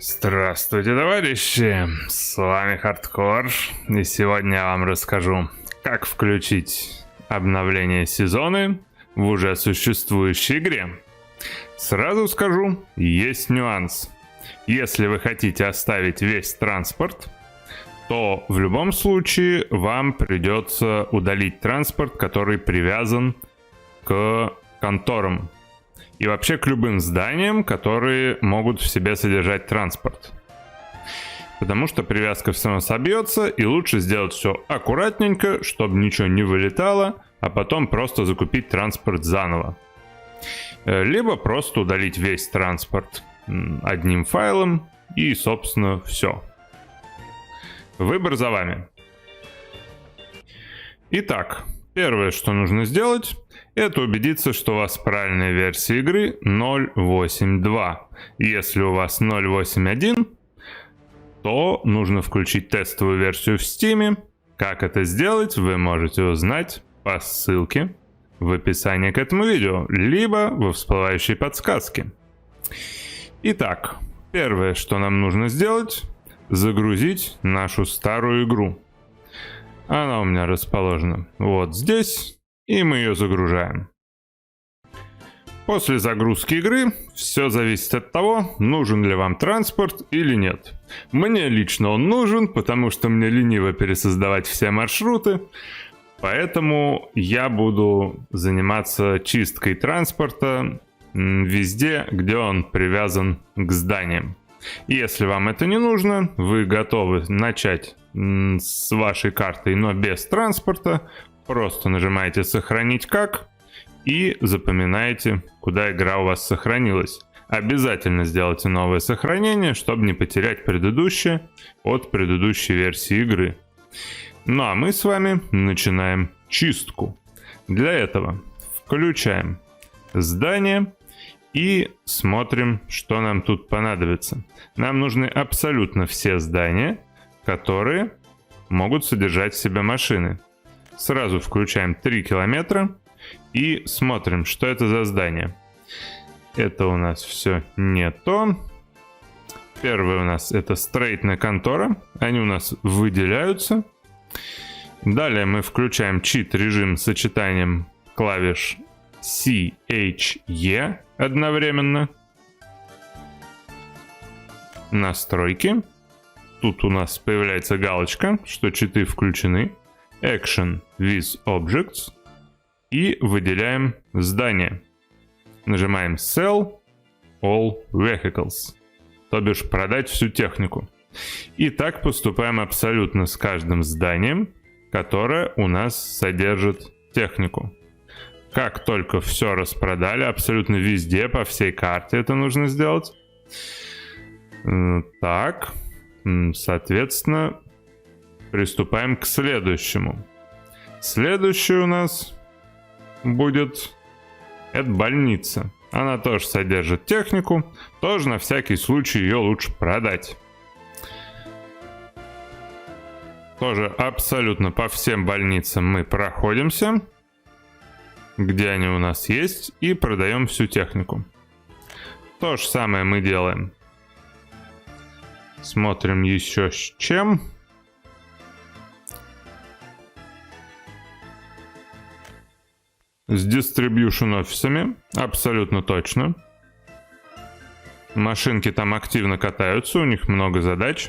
Здравствуйте, товарищи! С вами Хардкор, и сегодня я вам расскажу, как включить обновление сезона в уже существующей игре. Сразу скажу, есть нюанс. Если вы хотите оставить весь транспорт, то в любом случае вам придется удалить транспорт, который привязан к конторам. И вообще к любым зданиям, которые могут в себе содержать транспорт. Потому что привязка все равно собьется, и лучше сделать все аккуратненько, чтобы ничего не вылетало, а потом просто закупить транспорт заново. Либо просто удалить весь транспорт одним файлом, и, собственно, все. Выбор за вами. Итак, первое, что нужно сделать, это убедиться, что у вас правильная версия игры 0.8.2. Если у вас 0.8.1, то нужно включить тестовую версию в Steam. Как это сделать, вы можете узнать по ссылке в описании к этому видео, либо во всплывающей подсказке. Итак, первое, что нам нужно сделать, загрузить нашу старую игру. Она у меня расположена вот здесь. И мы ее загружаем. После загрузки игры все зависит от того, нужен ли вам транспорт или нет. Мне лично он нужен, потому что мне лениво пересоздавать все маршруты. Поэтому я буду заниматься чисткой транспорта везде, где он привязан к зданиям. И если вам это не нужно, вы готовы начать с вашей картой, но без транспорта. Просто нажимаете «Сохранить как» и запоминаете, куда игра у вас сохранилась. Обязательно сделайте новое сохранение, чтобы не потерять предыдущее от предыдущей версии игры. Ну а мы с вами начинаем чистку. Для этого включаем здание и смотрим, что нам тут понадобится. Нам нужны абсолютно все здания, которые могут содержать в себе машины. Сразу включаем 3 километра и смотрим, что это за здание. Это у нас все не то. Первое у нас это строительная контора. Они у нас выделяются. Далее мы включаем чит-режим с сочетанием клавиш C, H, E одновременно. Настройки. Тут у нас появляется галочка, что читы включены. Action with Objects и выделяем здание. Нажимаем Sell All Vehicles, то бишь продать всю технику. И так поступаем абсолютно с каждым зданием, которое у нас содержит технику. Как только все распродали, абсолютно везде, по всей карте это нужно сделать. Так, соответственно, приступаем к следующему. Следующий у нас будет это больница. Она тоже содержит технику. Тоже на всякий случай ее лучше продать. Тоже абсолютно по всем больницам мы проходимся, где они у нас есть, и продаем всю технику. То же самое мы делаем. Смотрим еще с чем. С дистрибьюшн офисами, абсолютно точно. Машинки там активно катаются, у них много задач.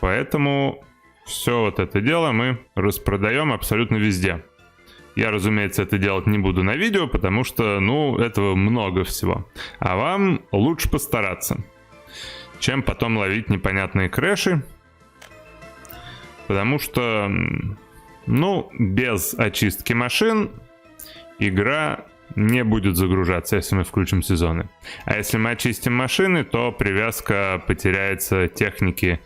Поэтому все вот это дело мы распродаем абсолютно везде. Я, разумеется, это делать не буду на видео, потому что, этого много всего. А вам лучше постараться, чем потом ловить непонятные крэши. Потому что, без очистки машин игра не будет загружаться, если мы включим сезоны. А если мы очистим машины, то привязка потеряется техники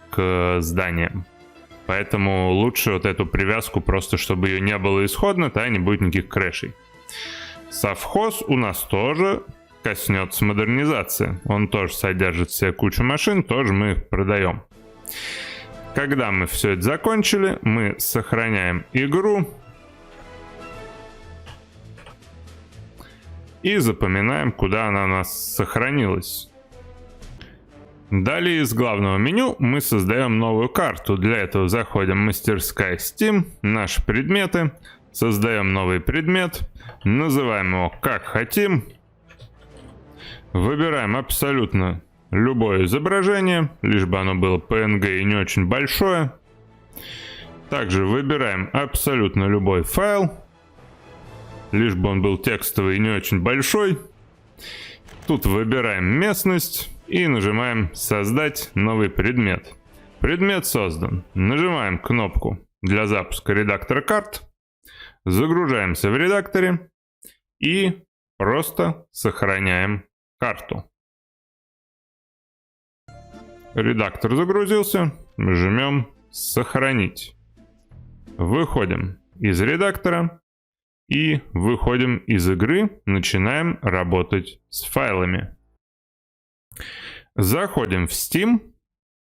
к зданиям. Поэтому лучше вот эту привязку просто, чтобы ее не было исходно, тогда не будет никаких крэшей. Совхоз у нас тоже коснется модернизации. Он тоже содержит в себе кучу машин, тоже мы их продаем. Когда мы все это закончили, мы сохраняем игру. И запоминаем, куда она у нас сохранилась. Далее из главного меню мы создаем новую карту. Для этого заходим в мастерская Steam, наши предметы, создаем новый предмет, называем его как хотим, выбираем абсолютно любое изображение, лишь бы оно было PNG и не очень большое. Также выбираем абсолютно любой файл, лишь бы он был текстовый и не очень большой. Тут выбираем местность и нажимаем «Создать новый предмет». Предмет создан. Нажимаем кнопку для запуска редактора карт, загружаемся в редакторе и просто сохраняем карту. Редактор загрузился, жмем «Сохранить». Выходим из редактора и выходим из игры, начинаем работать с файлами. Заходим в Steam,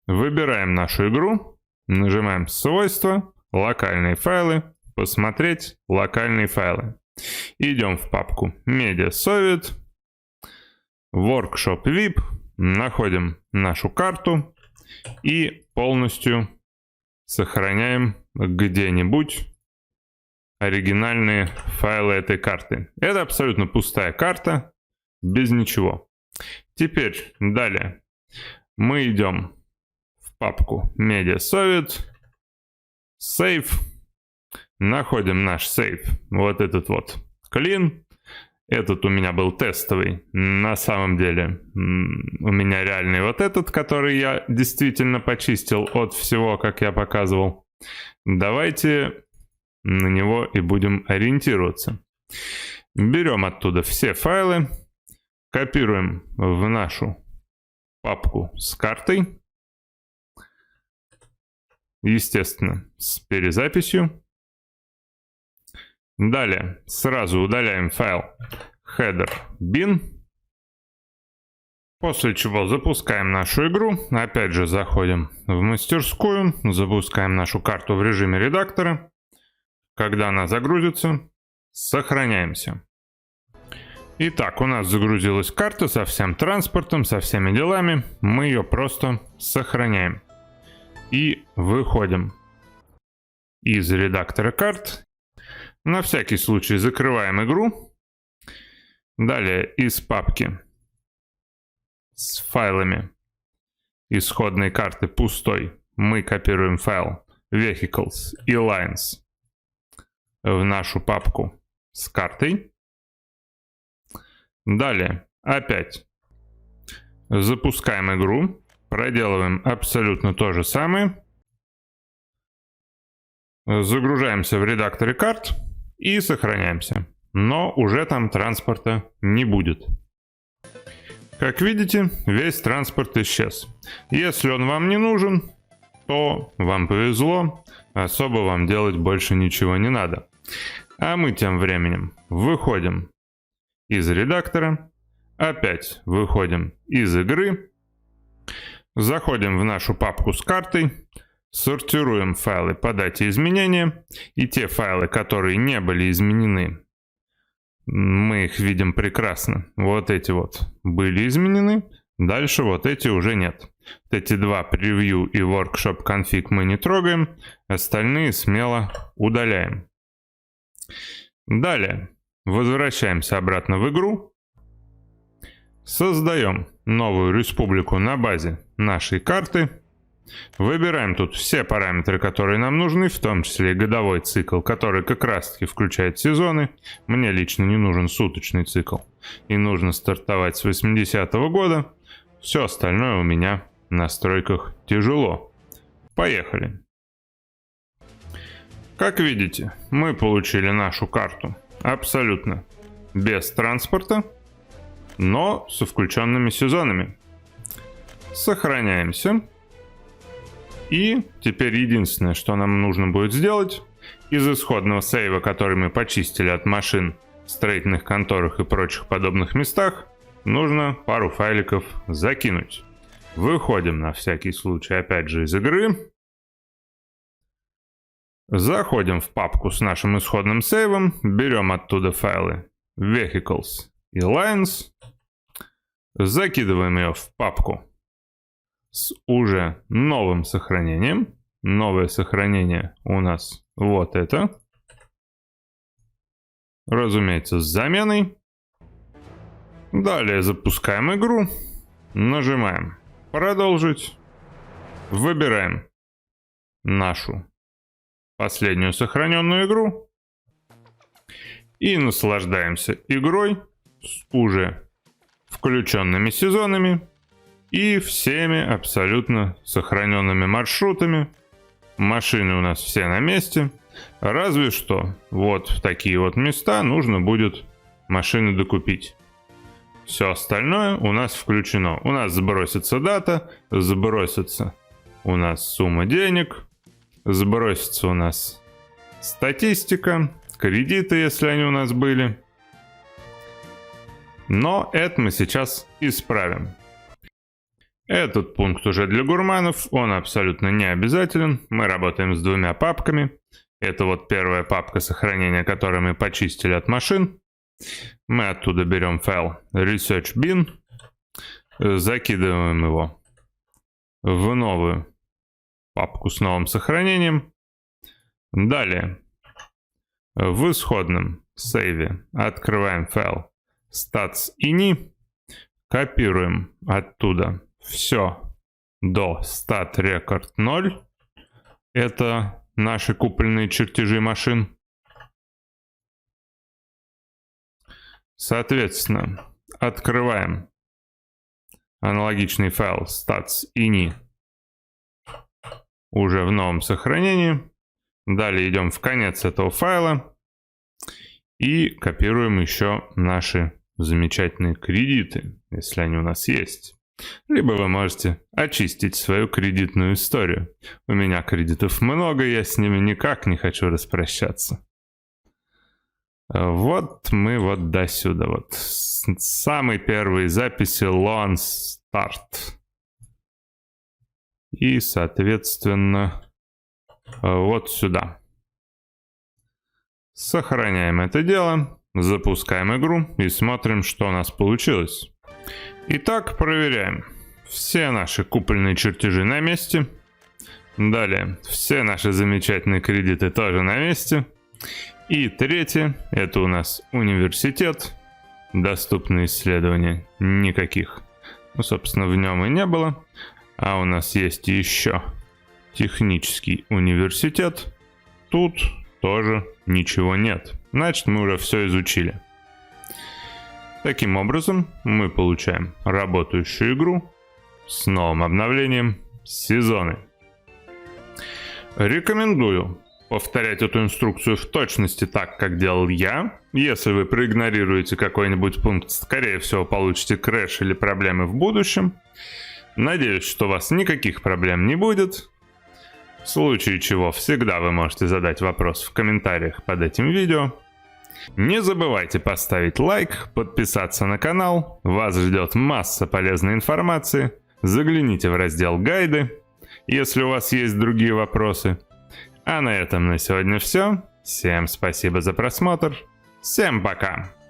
выбираем нашу игру, нажимаем «Свойства», «Локальные файлы», «Посмотреть локальные файлы». Идем в папку Media Soviet, Workshop VIP, находим нашу карту и полностью сохраняем где-нибудь оригинальные файлы этой карты. Это абсолютно пустая карта, без ничего. Теперь далее мы идем в папку Media Soviet, Save, находим наш сейв, вот этот вот Clean. Этот у меня был тестовый. На самом деле у меня реальный вот этот, который я действительно почистил от всего, как я показывал. Давайте на него и будем ориентироваться. Берем оттуда все файлы, копируем в нашу папку с картой. Естественно, с перезаписью. Далее сразу удаляем файл header bin. После чего запускаем нашу игру. Опять же заходим в мастерскую, запускаем нашу карту в режиме редактора. Когда она загрузится, сохраняемся. Итак, у нас загрузилась карта со всем транспортом, со всеми делами. Мы ее просто сохраняем. И выходим из редактора карт. На всякий случай закрываем игру. Далее из папки с файлами исходной карты пустой мы копируем файл Vehicles и Lines в нашу папку с картой. Далее опять запускаем игру, проделываем абсолютно то же самое. Загружаемся в редакторе карт и сохраняемся. Но уже там транспорта не будет. Как видите, весь транспорт исчез. Если он вам не нужен, то вам повезло, особо вам делать больше ничего не надо. А мы тем временем выходим из редактора, опять выходим из игры, заходим в нашу папку с картой, сортируем файлы по дате изменения, и те файлы, которые не были изменены, мы их видим прекрасно. Вот эти вот были изменены, дальше вот эти уже нет. Вот эти два превью и workshop config мы не трогаем, остальные смело удаляем. Далее возвращаемся обратно в игру, создаем новую республику на базе нашей карты. Выбираем тут все параметры, которые нам нужны, в том числе и годовой цикл, который как раз таки включает сезоны. Мне лично не нужен суточный цикл. И нужно стартовать с 80-го года. Все остальное у меня в настройках тяжело. Поехали. Как видите, мы получили нашу карту абсолютно без транспорта, но со включенными сезонами. Сохраняемся. И теперь единственное, что нам нужно будет сделать, из исходного сейва, который мы почистили от машин в строительных конторах и прочих подобных местах, нужно пару файликов закинуть. Выходим на всякий случай опять же из игры. Заходим в папку с нашим исходным сейвом, берем оттуда файлы Vehicles и Lines, закидываем ее в папку с уже новым сохранением. Новое сохранение у нас вот это. Разумеется, с заменой. Далее запускаем игру. Нажимаем «Продолжить». Выбираем нашу последнюю сохраненную игру. И наслаждаемся игрой с уже включенными сезонами и всеми абсолютно сохраненными маршрутами. Машины у нас все на месте. Разве что вот в такие вот места нужно будет машины докупить. Все остальное у нас включено. У нас сбросится дата, сбросится у нас сумма денег, сбросится у нас статистика, кредиты, если они у нас были. Но это мы сейчас исправим. Этот пункт уже для гурманов, он абсолютно не обязателен. Мы работаем с двумя папками. Это вот первая папка сохранения, которую мы почистили от машин. Мы оттуда берем файл Research Bin, закидываем его в новую папку с новым сохранением. Далее в исходном сейве открываем файл stats.ini, копируем оттуда все до stat.record 0. Это наши купленные чертежи машин. Соответственно, открываем аналогичный файл stats.ini уже в новом сохранении. Далее идем в конец этого файла и копируем еще наши замечательные кредиты, если они у нас есть. Либо вы можете очистить свою кредитную историю. У меня кредитов много, я с ними никак не хочу распрощаться. Вот мы вот до сюда. Вот самые первые записи Loan Start. И, соответственно, вот сюда. Сохраняем это дело, запускаем игру и смотрим, что у нас получилось. Итак, проверяем. Все наши купленные чертежи на месте. Далее, все наши замечательные кредиты тоже на месте. И третье, это у нас университет. Доступные исследования никаких. Ну, собственно, в нем и не было. А у нас есть еще технический университет. Тут тоже ничего нет. Значит, мы уже все изучили. Таким образом, мы получаем работающую игру с новым обновлением сезоны. Рекомендую повторять эту инструкцию в точности так, как делал я. Если вы проигнорируете какой-нибудь пункт, скорее всего, получите крэш или проблемы в будущем. Надеюсь, что у вас никаких проблем не будет. В случае чего, всегда вы можете задать вопрос в комментариях под этим видео. Не забывайте поставить лайк, подписаться на канал. Вас ждет масса полезной информации. Загляните в раздел «Гайды», если у вас есть другие вопросы. А на этом на сегодня все. Всем спасибо за просмотр. Всем пока!